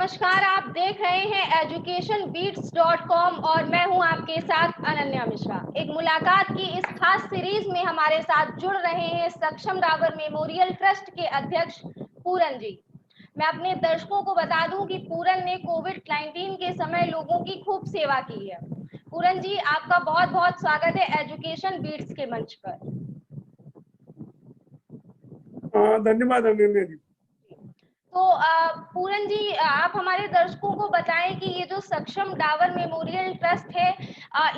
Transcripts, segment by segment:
नमस्कार, आप देख रहे हैं educationbeats.com और मैं हूं आपके साथ अनन्या मिश्रा। एक मुलाकात की इस खास सीरीज में हमारे साथ जुड़ रहे हैं सक्षम डाबर मेमोरियल ट्रस्ट के अध्यक्ष पूरन जी। मैं अपने दर्शकों को बता दूं कि पूरन ने कोविड-19 के समय लोगों की खूब सेवा की है। पूरन जी, आपका बहुत बहुत स्वागत है एजुकेशन बीट्स के मंच पर। धन्यवाद अनन्या जी। तो पूरन जी, आप हमारे दर्शकों को बताएं कि ये जो सक्षम डाबर मेमोरियल ट्रस्ट है,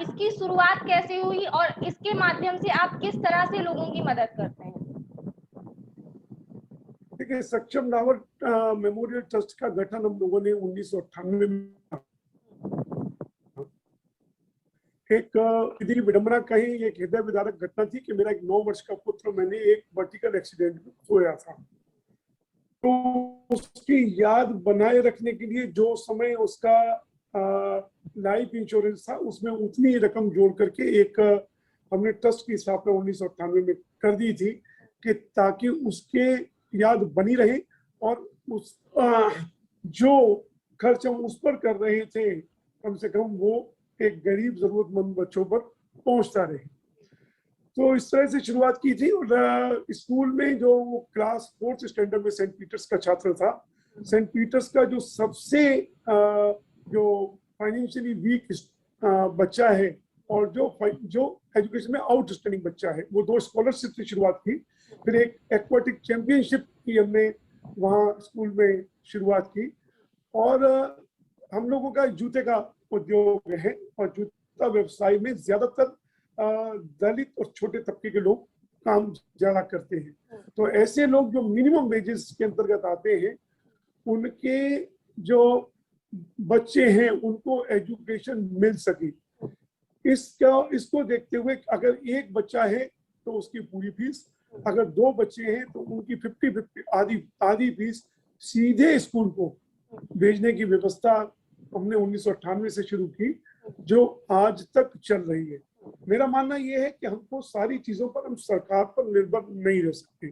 इसकी शुरुआत कैसे हुई और इसके माध्यम से आप किस तरह से लोगों की मदद करते हैं। देखिए, सक्षम डाबर मेमोरियल ट्रस्ट का गठन हम लोगों ने 1998 में एक विधि विडंबना कही, एक हृदय विदारक घटना थी कि मेरा एक 9 वर्ष का पुत्र मैंने एक वर्टिकल एक्सीडेंट में खोया था। तो उसकी याद बनाए रखने के लिए जो समय उसका लाइफ इंश्योरेंस था उसमें उतनी रकम जोड़ करके एक हमने ट्रस्ट की स्थापना 1998 में कर दी थी कि ताकि उसके याद बनी रहे और उस जो खर्च हम उस पर कर रहे थे कम से कम वो एक गरीब जरूरतमंद बच्चों पर पहुंचता रहे। तो इस तरह से शुरुआत की थी और स्कूल में जो क्लास 4th स्टैंडर्ड में सेंट पीटर्स का छात्र था, सेंट पीटर्स का जो सबसे जो फाइनेंशियली वीक बच्चा है और जो एजुकेशन में आउटस्टैंडिंग बच्चा है, वो 2 स्कॉलरशिप से शुरुआत की। फिर एक एक्वाटिक चैंपियनशिप की हमने वहाँ स्कूल में शुरुआत की और हम लोगों का जूते का उद्योग है और जूता व्यवसाय में ज्यादातर दलित और छोटे तबके के लोग काम ज्यादा करते हैं। तो ऐसे लोग जो मिनिमम वेजेस के अंतर्गत आते हैं, उनके जो बच्चे हैं उनको एजुकेशन मिल सके, इसको देखते हुए अगर एक बच्चा है तो उसकी पूरी फीस, अगर 2 बच्चे हैं तो उनकी 50-50 आधी फीस सीधे स्कूल को भेजने की व्यवस्था हमने 1998 से शुरू की, जो आज तक चल रही है। मेरा मानना यह है कि हमको सारी चीजों पर हम सरकार पर निर्भर नहीं रह सकते।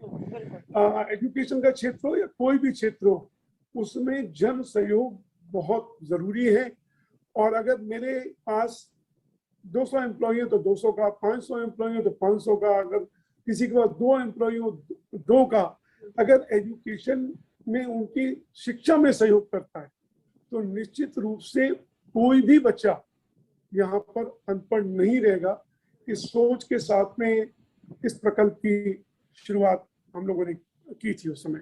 एजुकेशन का क्षेत्र हो या कोई भी क्षेत्र हो, उसमें जन सहयोग बहुत जरूरी है। और अगर मेरे पास 200 एम्प्लॉई है तो 200 का, 500 एम्प्लॉई है तो 500 का, अगर किसी के पास 2 एम्प्लॉई हो 2 का, अगर एजुकेशन में उनकी शिक्षा में सहयोग करता है तो निश्चित रूप से कोई भी बच्चा यहाँ पर अनपढ़ नहीं रहेगा। इस सोच के साथ में इस प्रकल्प की शुरुआत हम लोगों ने की थी उस समय।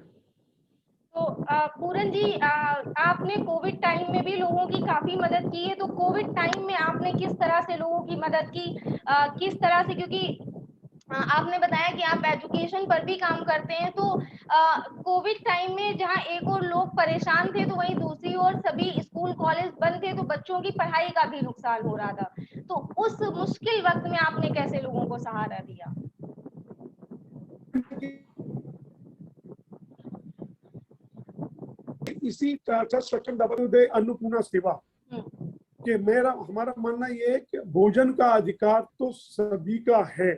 तो पूरन जी, आपने कोविड टाइम में भी लोगों की काफी मदद की है, तो कोविड टाइम में आपने किस तरह से लोगों की मदद की, किस तरह से, क्योंकि आपने बताया कि आप एजुकेशन पर भी काम करते हैं, तो कोविड टाइम में जहां एक और लोग परेशान थे तो वहीं दूसरी ओर सभी स्कूल कॉलेज बंद थे, तो बच्चों की पढ़ाई का भी नुकसान हो रहा था। तो उस मुश्किल वक्त में आपने कैसे लोगों को सहारा दिया। इसी सक्षम डाबर अन्नपूर्णा सेवा कि हमारा मानना यह है कि भोजन का अधिकार तो सभी का है।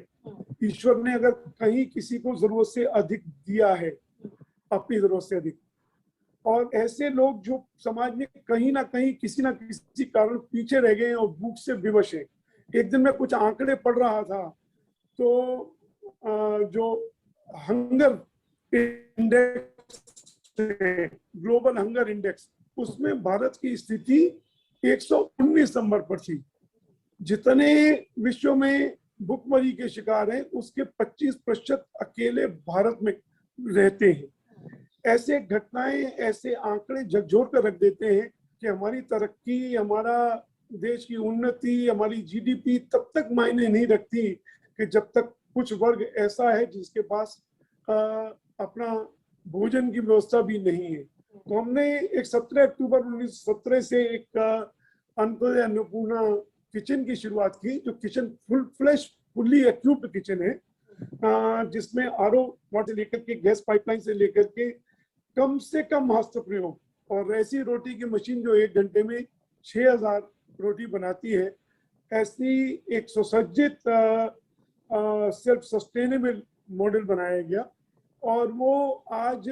ईश्वर ने अगर कहीं किसी को जरूरत से अधिक दिया है, अपनी जरूरत से अधिक, और ऐसे लोग जो समाज में कहीं ना कहीं किसी ना किसी कारण पीछे रह गए हैं और भूख से विवश है। एक दिन मैं कुछ आंकड़े पढ़ रहा था तो जो hunger index, global hunger index, उसमें भारत की स्थिति 119 नंबर पर थी। जितने विश्व में भुखमरी के शिकार हैं उसके 25% अकेले भारत में रहते हैं। ऐसे घटनाएं, ऐसे आंकड़े झकझोर कर रख देते हैं कि हमारी तरक्की, हमारा देश की उन्नति, हमारी जीडीपी तब तक मायने नहीं रखती कि जब तक कुछ वर्ग ऐसा है जिसके पास अपना भोजन की व्यवस्था भी नहीं है। तो हमने एक 17 अक्टूबर 1917 से एक अंत्योदय अन्नपूर्णा किचन की शुरुआत की, जो किचन फुल्ली इक्विप्ड किचन है, जिसमें आरओ वाटर से लेकर के गैस पाइपलाइन से लेकर के कम से कम हस्त प्रयोग और ऐसी रोटी की मशीन जो 1 घंटे में 6000 रोटी बनाती है, ऐसी एक सुसज्जित सेल्फ सस्टेनेबल मॉडल बनाया गया। और वो आज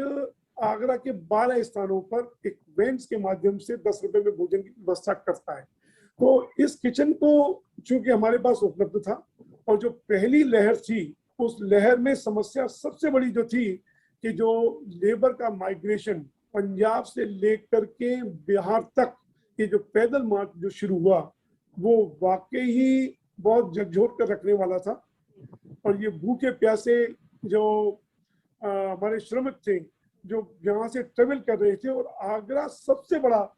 आगरा के 12 स्थानों पर एक वेंस के माध्यम से 10 रुपए में भोजन की व्यवस्था करता है। तो इस किचन को चूंकि हमारे पास उपलब्ध था, और जो पहली लहर थी उस लहर में समस्या सबसे बड़ी जो थी कि जो लेबर का माइग्रेशन पंजाब से लेकर के बिहार तक, ये जो पैदल मार्च जो शुरू हुआ वो वाकई ही बहुत झकझोर कर रखने वाला था। और ये भूखे प्यासे जो हमारे श्रमिक थे जो यहाँ से ट्रेवल कर रहे थे, और आगरा सबसे बड़ा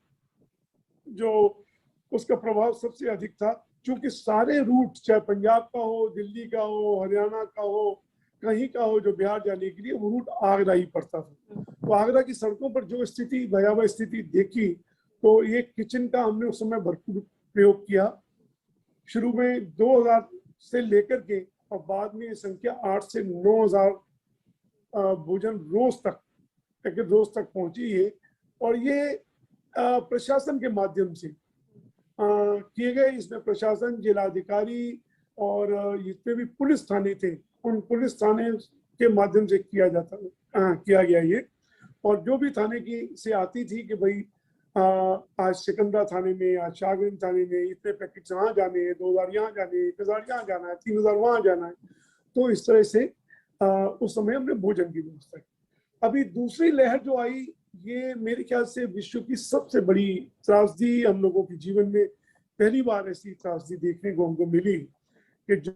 जो उसका प्रभाव सबसे अधिक था, क्योंकि सारे रूट चाहे पंजाब का हो, दिल्ली का हो, हरियाणा का हो, कहीं का हो, जो बिहार जाने के लिए वो रूट आगरा ही पड़ता था। तो आगरा की सड़कों पर जो स्थिति, भयावह स्थिति देखी, तो ये किचन का हमने उस समय भरपूर प्रयोग किया। शुरू में 2000 से लेकर के और बाद में ये संख्या 8 से 9000 भोजन रोज तक पहुंची है। और ये प्रशासन के माध्यम से किए गए। इसमें प्रशासन, जिलाधिकारी और जितने भी पुलिस थाने थे उन पुलिस थाने के माध्यम से किया गया ये। और जो भी थाने की से आती थी कि भाई आज सिकंदरा थाने में, आज शाहगंज थाने में इतने पैकेट यहाँ जाने हैं, 2000 यहाँ जाने हैं, 1000 यहाँ जाना है, 3000 वहाँ जाना है। तो इस तरह से उस समय हमने भोजन की व्यवस्था की। अभी दूसरी लहर जो आई, ये मेरे ख्याल से विश्व की सबसे बड़ी त्रासदी हम लोगों के जीवन में पहली बार ऐसी त्रासदी देखने को हमको मिली कि जो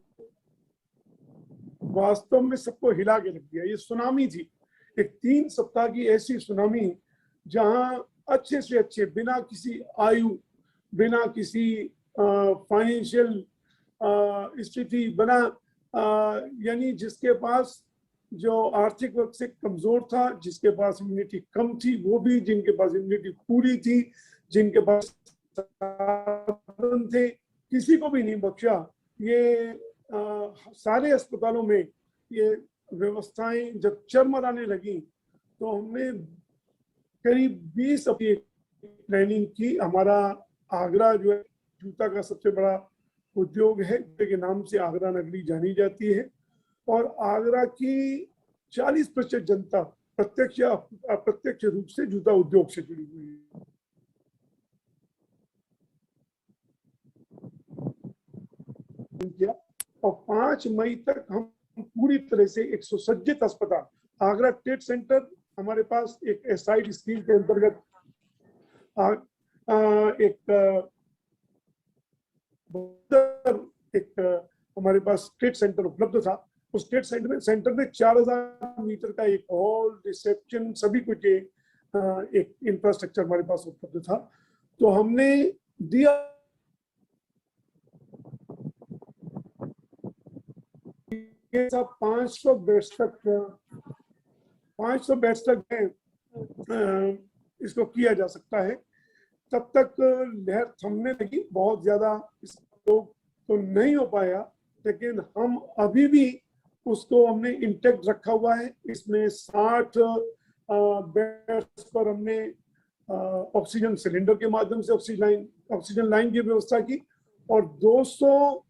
वास्तव में सबको हिला के रख दिया। ये सुनामी थी, एक 3 सप्ताह की ऐसी सुनामी जहां अच्छे से अच्छे, बिना किसी आयु, बिना किसी फाइनेंशियल स्थिति, बना यानी जिसके पास जो आर्थिक रूप से कमजोर था, जिसके पास इम्यूनिटी कम थी वो भी, जिनके पास इम्यूनिटी पूरी थी, जिनके पास साधन थे, किसी को भी नहीं बख्शा। ये सारे अस्पतालों में ये व्यवस्थाएं जब चरमराने लगी तो हमने करीब 20 अपनी प्लानिंग की। हमारा आगरा जो है जूता का सबसे बड़ा उद्योग है के नाम से आगरा नगरी जानी जाती है, और आगरा की 40% जनता प्रत्यक्ष या अप्रत्यक्ष रूप से जूता उद्योग से जुड़ी हुई है। और 5 मई तक हम पूरी तरह से एक सुसज्जित अस्पताल, आगरा ट्रेड सेंटर हमारे पास एक एसाइड स्कीम के अंतर्गत एक हमारे पास ट्रेड सेंटर उपलब्ध था। उस ट्रेड सेंटर में 4000 मीटर का एक हॉल, रिसेप्शन, सभी कुछ एक इंफ्रास्ट्रक्चर हमारे पास उपलब्ध था। तो हमने दिया 500 बेड्स तक इसको किया जा सकता है। तब तक लहर थमने लगी, बहुत ज्यादा तो नहीं हो पाया, लेकिन हम अभी भी उसको हमने इंटैक्ट रखा हुआ है। इसमें 60 बेड्स पर हमने ऑक्सीजन सिलेंडर के माध्यम से ऑक्सीजन लाइन की व्यवस्था की, और 200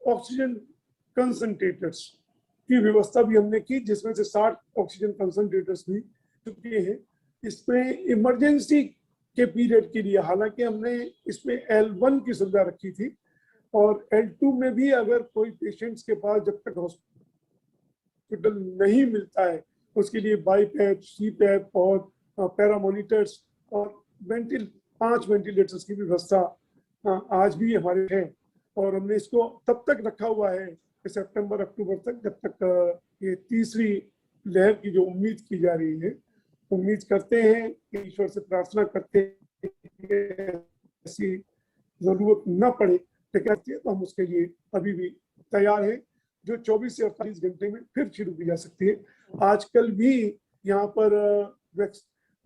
ऑक्सीजन कंसंट्रेटर्स की व्यवस्था भी हमने की, जिसमें से 60 ऑक्सीजन कंसंट्रेटर्स भी चुके हैं। इसमें इमरजेंसी के पीरियड के लिए हालांकि हमने इसमें L1 की सुविधा रखी थी, और L2 में भी अगर कोई पेशेंट्स के पास जब तक हॉस्पिटल नहीं मिलता है उसके लिए बाईपैप, सीपैप और पैरामोनिटर्स और 5 वेंटिलेटर्स की व्यवस्था आज भी हमारे हैं। और हमने इसको तब तक रखा हुआ है सितंबर अक्टूबर तक, जब तक ये तीसरी लहर की जो उम्मीद की जा रही है, उम्मीद करते हैं कि ईश्वर से प्रार्थना करते हैं कि ऐसी जरूरत न पड़े, लेकिन तो हम उसके लिए अभी भी तैयार हैं, जो 24 से 48 घंटे में फिर शुरू की जा सकती है। आजकल भी यहाँ पर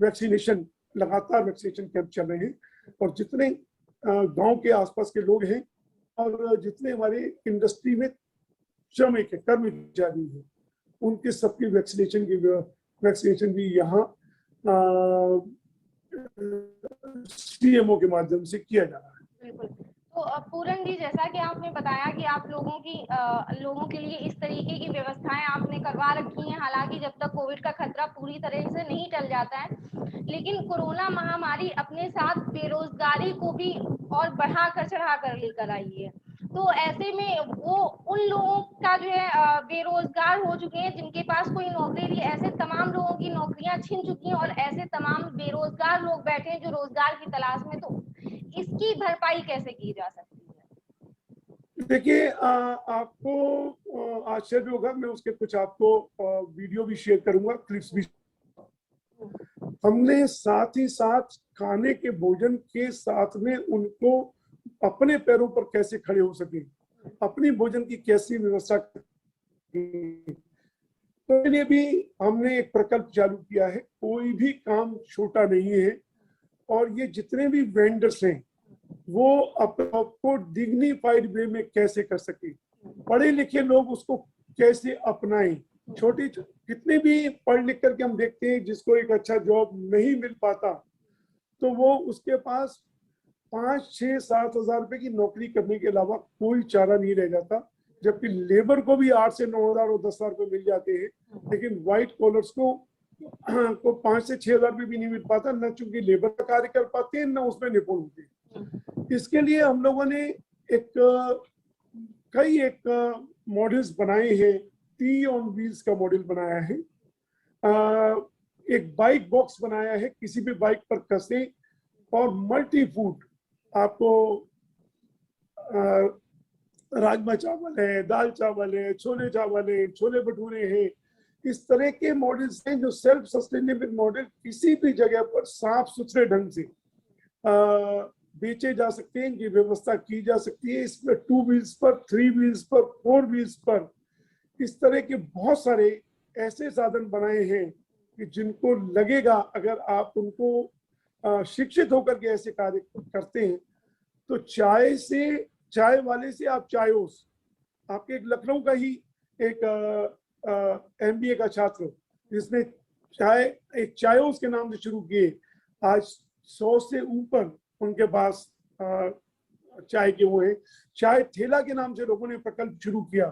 वैक्सीनेशन, लगातार वैक्सीनेशन कैंप चल रहे हैं, और जितने गांव के आसपास के लोग हैं और जितने हमारे इंडस्ट्री में श्रमिक है, कर्मचारी है, उनके सबकी वैक्सीनेशन भी यहाँ CMO के माध्यम से किया जा रहा है। बिल्कुल। तो पूरन जी, जैसा कि आपने बताया कि आप लोगों के लिए इस तरीके की व्यवस्थाएं आपने करवा रखी हैं, हालांकि जब तक कोविड का खतरा पूरी तरह से नहीं टल जाता है, लेकिन कोरोना महामारी अपने साथ बेरोजगारी को भी और बढ़ाकर चढ़ाकर लेकर आई है। तो ऐसे में वो उन लोगों का जो है बेरोजगार हो चुके हैं जिनके पास कोई नौकरी नहीं, ऐसे तमाम लोगों की नौकरियां छिन चुकी हैं और ऐसे तमाम बेरोजगार लोग बैठे हैं जो रोजगार की तलाश में। तो इसकी भरपाई कैसे की जा सकती है? देखिए, आपको आश्चर्य होगा, मैं उसके कुछ आपको वीडियो भी शेयर करूंगा, क्लिप्स भी। हमने साथ ही साथ खाने के भोजन के साथ में उनको अपने पैरों पर कैसे खड़े हो सके, अपनी भोजन की कैसी व्यवस्था, तो लिए भी हमने एक प्रकल्प चालू किया है। कोई भी काम छोटा नहीं है, और ये जितने भी वेंडर्स हैं वो आपको डिग्निफाइड वे में कैसे कर सके, पढ़े लिखे लोग उसको कैसे अपनाएं। छोटी कितने भी पढ़ लिख करके हम देखते हैं जिसको एक अच्छा जॉब नहीं मिल पाता, तो वो उसके पास 5, 6, 7 हजार रुपए की नौकरी करने के अलावा कोई चारा नहीं रह जाता। जबकि लेबर को भी 8 से 9 हजार और 10 हजार रुपए मिल जाते हैं, लेकिन व्हाइट कॉलर्स को 5 से 6 हजार रुपए भी नहीं मिल पाता, न चूंकि लेबर का कार्य कर पाते हैं, न उसमें निपुण होते हैं। इसके लिए हम लोगों ने कई मॉडल्स बनाए हैं। टी ऑन व्हील्स का मॉडल बनाया है, एक बाइक बॉक्स बनाया है, किसी भी बाइक पर कसे, और मल्टी फूड, आपको राजमा चावल है, दाल चावल है, छोले चावल है, छोले भटूरे हैं। इस तरह के मॉडल्स हैं जो सेल्फ सस्टेनेबल मॉडल किसी भी जगह पर साफ सुथरे ढंग से बेचे जा सकते हैं, इनकी व्यवस्था की जा सकती है। इसमें 2 व्हील्स पर, 3 व्हील्स पर, 4 व्हील्स पर, इस तरह के बहुत सारे ऐसे साधन बनाए हैं कि जिनको लगेगा, अगर आप उनको शिक्षित होकर के ऐसे कार्य करते हैं, तो चाय वाले से आप चायोस, आपके एक लखनऊ का ही एक MBA का छात्र जिसने एक चायोस के नाम से शुरू किए, आज 100 से ऊपर उनके पास चाय के वो है। चाय ठेला के नाम से लोगों ने प्रकल्प शुरू किया।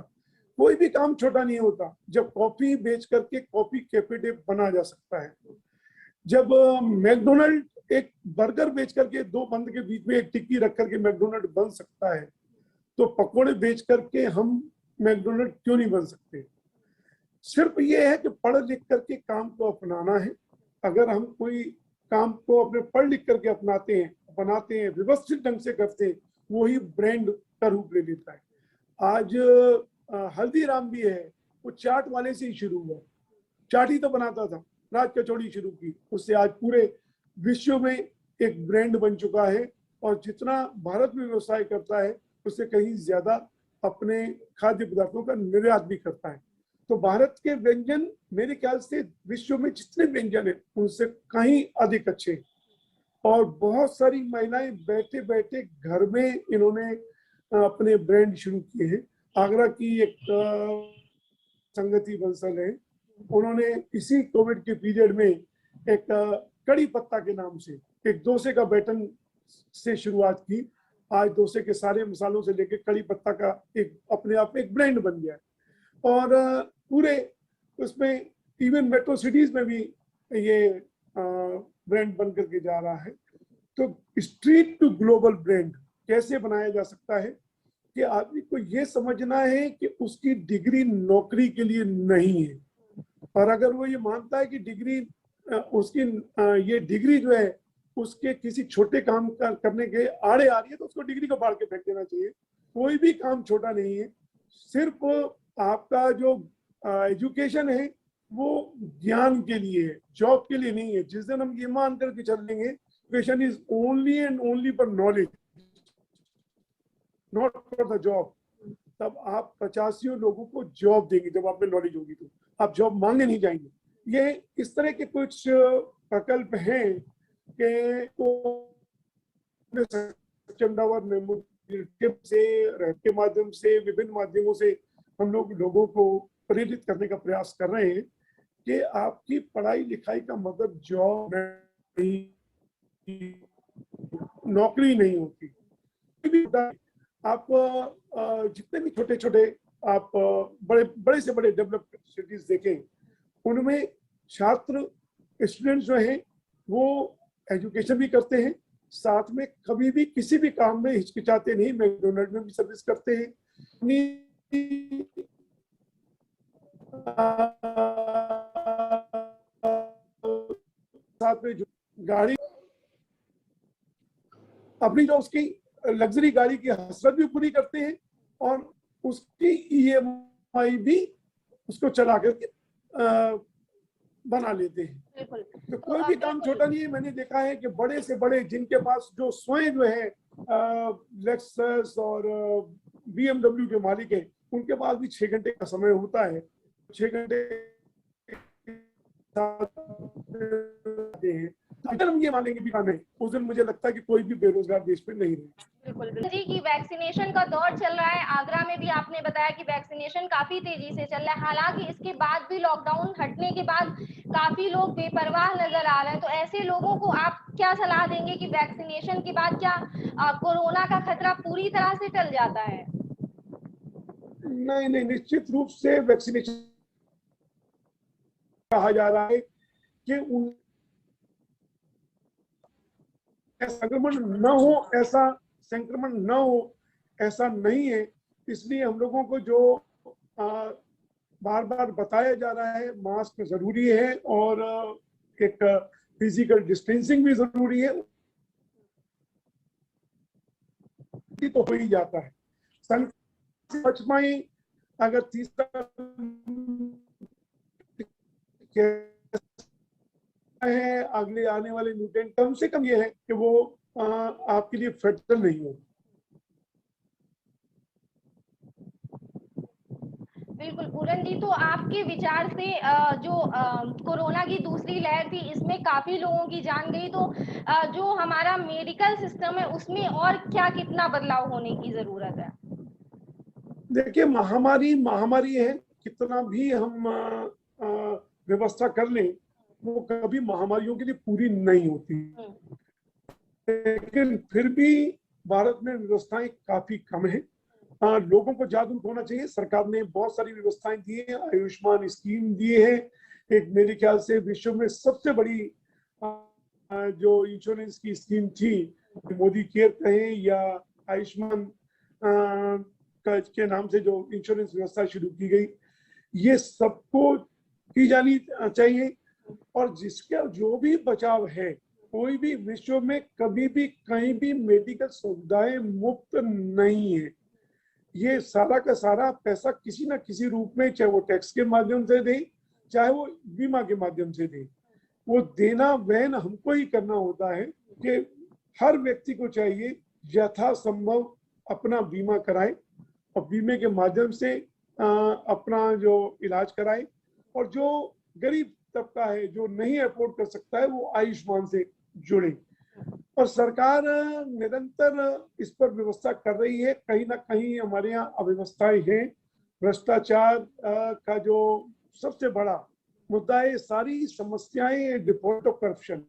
कोई भी काम छोटा नहीं होता। जब कॉफी बेच करके कॉफी कैफे बना जा सकता है, जब मैकडोनल्ड एक बर्गर बेच करके 2 बंद के बीच में एक टिक्की रख करके मैकडोनल्ड बन सकता है, तो पकोड़े बेच करके हम मैकडोनल्ड क्यों नहीं बन सकते। सिर्फ ये है कि पढ़ लिख करके काम को अपनाना है। अगर हम कोई काम को अपने पढ़ लिख करके अपनाते हैं, बनाते हैं, व्यवस्थित ढंग से करते हैं, वही ब्रांड का रूप ले लेता है। आज हल्दीराम भी है, वो चाट वाले से ही शुरू हुआ। चाट ही तो बनाता था, राज कचौड़ी शुरू की, उससे आज पूरे विश्व में एक ब्रांड बन चुका है। और जितना भारत में व्यवसाय करता है, उससे कहीं ज्यादा अपने खाद्य पदार्थों का निर्यात भी करता है। तो भारत के व्यंजन मेरे ख्याल से विश्व में जितने व्यंजन है उनसे कहीं अधिक अच्छे। और बहुत सारी महिलाएं बैठे बैठे घर में इन्होंने अपने ब्रांड शुरू किए हैं। आगरा की एक संगति बंसल है, उन्होंने इसी कोविड के पीरियड में एक कड़ी पत्ता के नाम से एक डोसे का बैटन से शुरुआत की। आज डोसे के सारे मसालों से लेकर कड़ी पत्ता का एक अपने आप में एक ब्रांड बन गया है। और पूरे उसमें इवन मेट्रो सिटीज में भी ये ब्रांड बन करके जा रहा है। तो स्ट्रीट टू ग्लोबल ब्रांड कैसे बनाया जा सकता है कि आदमी को ये समझना है कि उसकी डिग्री नौकरी के लिए नहीं है। और अगर वो ये मानता है कि डिग्री उसकी ये डिग्री जो है उसके किसी छोटे काम करने के आड़े आ रही है, तो उसको डिग्री को फाड़ के फेंक देना चाहिए। कोई भी काम छोटा नहीं है। सिर्फ आपका जो एजुकेशन है वो ज्ञान के लिए है, जॉब के लिए नहीं है। जिस दिन हम ये मान करके चलेंगे education is only and only for knowledge, not for the job, तब आप 85 लोगों को जॉब देंगे। जब आप में नॉलेज होगी तो आप जॉब मांगने नहीं जाएंगे। ये इस तरह के कुछ प्रकल्प हैं कि के माध्यम से, विभिन्न माध्यमों से हम लोगों को प्रेरित करने का प्रयास कर रहे हैं कि आपकी पढ़ाई लिखाई का मतलब जॉब नहीं, नौकरी नहीं होती। भी आप जितने भी छोटे छोटे आप बड़े बड़े से बड़े डेवलप्ड सिटीज देखें, उनमें छात्र स्टूडेंट्स जो हैं वो एजुकेशन भी करते हैं, साथ में कभी भी किसी भी काम में हिचकिचाते नहीं। मैकडोनल्ड में भी सर्विस करते हैं, साथ में जो गाड़ी अपनी जो उसकी लग्जरी गाड़ी की हसरत भी पूरी करते हैं और उसकी ईएमआई भी उसको चला करके बना लेते हैं। तो कोई भी काम छोटा नहीं है। मैंने देखा है कि बड़े से बड़े जिनके पास जो स्वयं जो है लेक्सस और बीएमडब्ल्यू के मालिक हैं, उनके पास भी 6 घंटे का समय होता है। 6 घंटे अगर हम ये मानेंगे भी नहीं, उस दिन मुझे लगता है कि कोई भी बेरोजगार देश में नहीं रहे। बिल्कुल जी की वैक्सीनेशन का दौर चल रहा है। आगरा में भी आपने बताया कि वैक्सीनेशन काफी तेजी से चल रहा है। हालांकि इसके बाद भी लॉकडाउन हटने के बाद काफी लोग बेपरवाह नजर आ रहे हैं। तो ऐसे लोगों को आप क्या सलाह देंगे कि वैक्सीनेशन के बाद क्या कोरोना का खतरा पूरी तरह से टल जाता है? नहीं, निश्चित रूप से वैक्सीनेशन कहा जा रहा है कि उन संक्रमण न हो ऐसा नहीं है। इसलिए हम लोगों को जो बार बार बताया जा रहा है, मास्क जरूरी है और एक फिजिकल डिस्टेंसिंग भी जरूरी है, तो हो ही जाता है। सच में अगर तीसरा है अगले आने वाले म्यूटेंट, कम से कम ये है कि वो आपके लिए फेटल नहीं हो। बिल्कुल पूरन जी, तो आपके विचार से जो कोरोना की दूसरी लहर थी, इसमें काफी लोगों की जान गई। तो जो हमारा मेडिकल सिस्टम है उसमें और क्या कितना बदलाव होने की जरूरत है? देखिए, महामारी है, कितना भी हम व्यवस्था कर लें, वो कभी महामारियों के लिए पूरी नहीं होती। लेकिन फिर भी भारत में व्यवस्थाएं काफी कम है। लोगों को जागरूक होना चाहिए। सरकार ने बहुत सारी व्यवस्थाएं दी है, आयुष्मान स्कीम दी है, एक मेरे ख्याल से विश्व में सबसे बड़ी जो इंश्योरेंस की स्कीम थी, मोदी केयर कहें या आयुष्मान के नाम से जो इंश्योरेंस व्यवस्था शुरू की गई, ये सबको की जानी चाहिए। और जिसका जो भी बचाव है, कोई भी विश्व में कभी भी कहीं भी मेडिकल सुविधाएं मुफ्त नहीं है। ये सारा का सारा पैसा किसी ना किसी रूप में, चाहे वो टैक्स के माध्यम से दे, चाहे वो बीमा के माध्यम से दे, वो देना वहन हमको ही करना होता है। कि हर व्यक्ति को चाहिए यथासंभव अपना बीमा कराए और बीमे के माध्यम से अपना जो इलाज कराए। और जो गरीब तबका है, जो नहीं अफोर्ड कर सकता है, वो आयुष्मान से जुड़े। और सरकार निरंतर इस पर व्यवस्था कर रही है। कहीं ना कहीं हमारे यहाँ अव्यवस्थाएं हैं। भ्रष्टाचार का जो सबसे बड़ा मुद्दा है, सारी समस्याएं डिफॉल्ट ऑफ करप्शन,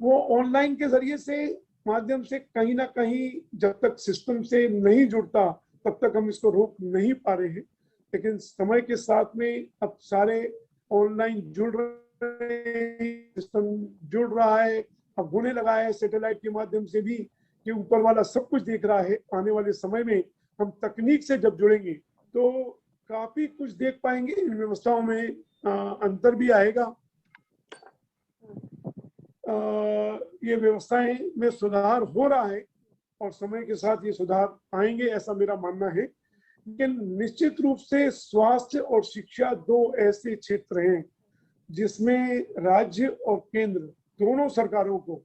वो ऑनलाइन के जरिए से माध्यम से कहीं ना कहीं जब तक सिस्टम से नहीं जुड़ता तब तक हम इसको रोक नहीं पा रहे हैं। लेकिन समय के साथ में अब सारे ऑनलाइन जुड़ रहे हैं, सिस्टम जुड़ रहा है, अब होने लगा है सैटेलाइट के माध्यम से भी, कि ऊपर वाला सब कुछ देख रहा है। आने वाले समय में हम तकनीक से जब जुड़ेंगे तो काफी कुछ देख पाएंगे। इन व्यवस्थाओं में अंतर भी आएगा। ये व्यवस्थाएं में सुधार हो रहा है और समय के साथ ये सुधार आएंगे, ऐसा मेरा मानना है। लेकिन निश्चित रूप से स्वास्थ्य और शिक्षा दो ऐसे क्षेत्र हैं जिसमें राज्य और केंद्र दोनों सरकारों को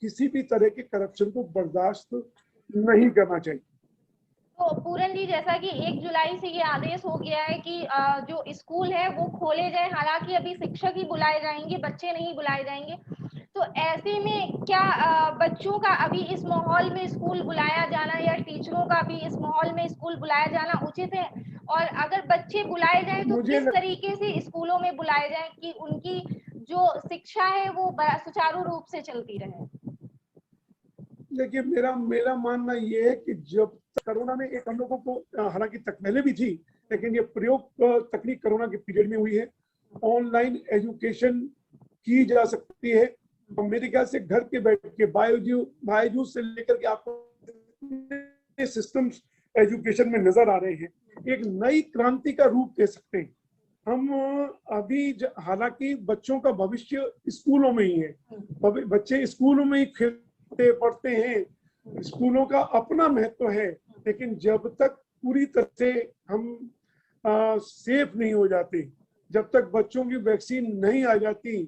किसी भी तरह के करप्शन को बर्दाश्त नहीं करना चाहिए। तो पूरन जी, जैसा कि 1 जुलाई से ये आदेश हो गया है कि जो स्कूल है वो खोले जाए। हालांकि अभी शिक्षक ही बुलाए जाएंगे, बच्चे नहीं बुलाए जाएंगे। तो ऐसे में क्या बच्चों का अभी इस माहौल में स्कूल बुलाया जाना या टीचरों का भी इस माहौल में स्कूल बुलाया जाना उचित है? और अगर बच्चे बुलाए जाएं तो किस तरीके से स्कूलों में बुलाए जाएं कि उनकी जो शिक्षा है वो सुचारू रूप से चलती रहे? देखिए, मेरा मेरा मानना ये है कि जब कोरोना में एक हम लोगों को, हालांकि तक पहले भी थी, लेकिन ये प्रयोग तकनीक कोरोना के पीरियड में हुई है। ऑनलाइन एजुकेशन की जा सकती है और मेरे ख्याल से घर के बैठ के बायजूस से लेकर के आपको सिस्टम्स एजुकेशन में नजर आ रहे हैं, एक नई क्रांति का रूप दे सकते हैं हम। अभी हालांकि बच्चों का भविष्य स्कूलों में ही है, बच्चे स्कूलों में ही खेलते पढ़ते हैं, स्कूलों का अपना महत्व है, लेकिन जब तक पूरी तरह से हम सेफ नहीं हो जाते, जब तक बच्चों की वैक्सीन नहीं आ जाती,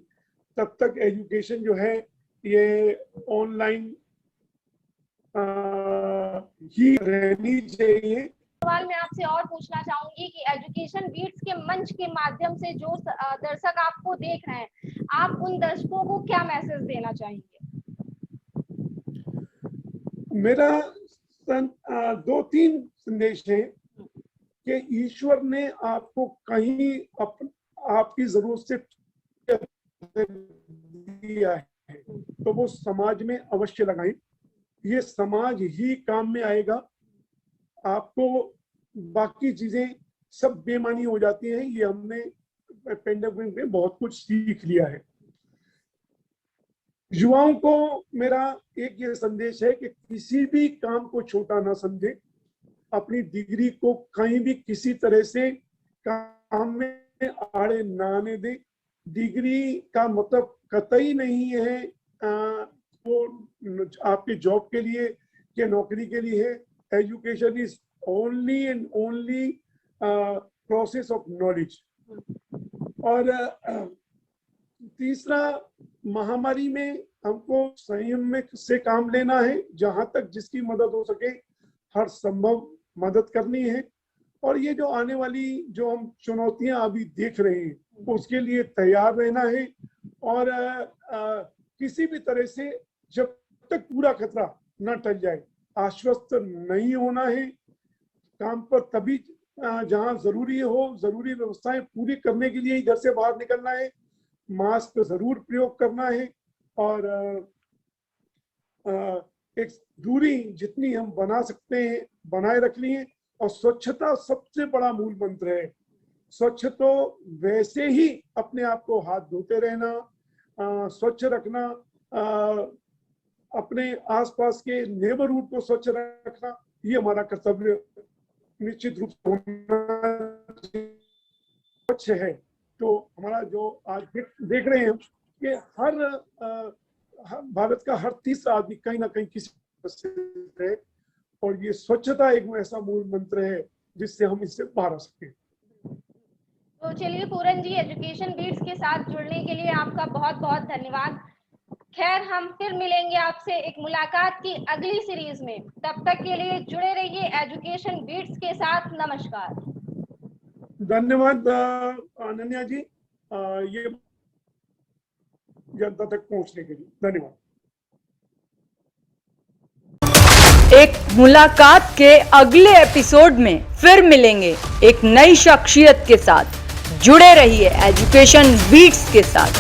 तब तक एजुकेशन जो है ये ऑनलाइन ही रहनी चाहिए। सवाल मैं आपसे और पूछना चाहूंगी कि एजुकेशन बीट्स के मंच के माध्यम से जो दर्शक आपको देख रहे हैं, आप उन दर्शकों को क्या मैसेज देना चाहेंगे? मेरा 2-3 संदेश है कि ईश्वर ने आपको कहीं आपकी जरूरत से दिया है तो वो समाज में अवश्य लगाएं। ये समाज ही काम में आएगा, आपको बाकी चीजें सब बेमानी हो जाती हैं। ये हमने पेंडेमिक में बहुत कुछ सीख लिया है। युवाओं को मेरा एक ये संदेश है कि किसी भी काम को छोटा ना समझे, अपनी डिग्री को कहीं भी किसी तरह से काम में आड़े ना आने दे। डिग्री का मतलब कतई नहीं है वो आपके जॉब के लिए या नौकरी के लिए है। Education is only and only process of knowledge. और तीसरा, महामारी में हमको संयम में से काम लेना है, जहां तक जिसकी मदद हो सके हर संभव मदद करनी है। और ये जो आने वाली जो हम चुनौतियां अभी देख रहे हैं उसके लिए तैयार रहना है। और किसी भी तरह से जब तक पूरा खतरा न टल जाए आश्वस्त नहीं होना है। काम पर तभी जहां जरूरी हो, जरूरी व्यवस्थाएं पूरी करने के लिए ही घर से बाहर निकलना है। मास्क जरूर प्रयोग करना है और एक दूरी जितनी हम बना सकते हैं बनाए रखनी है। और स्वच्छता सबसे बड़ा मूल मंत्र है। स्वच्छ तो वैसे ही अपने आप को हाथ धोते रहना, स्वच्छ रखना, अपने आसपास के नेबरहुड को स्वच्छ रखना, ये हमारा कर्तव्य निश्चित रूप से होना स्वच्छ है। तो हमारा जो आज देख रहे हैं कि हर भारत का हर तीसरा आदमी कहीं ना कहीं किसी है, और ये स्वच्छता एक ऐसा मूल मंत्र है जिससे हम इससे बाहर आ सकते हैं। तो चलिए पूरन जी, एजुकेशन बीट्स के साथ जुड़ने के लिए आपका बहुत बहुत धन्यवाद। खैर, हम फिर मिलेंगे आपसे एक मुलाकात की अगली सीरीज में। तब तक के लिए जुड़े रहिए एजुकेशन बीट्स के साथ। नमस्कार। धन्यवाद अनन्या जी, ये जनता तक पहुंचने के लिए धन्यवाद। एक मुलाकात के अगले एपिसोड में फिर मिलेंगे एक नई शख्सियत के साथ। जुड़े रहिए एजुकेशन बीट्स के साथ।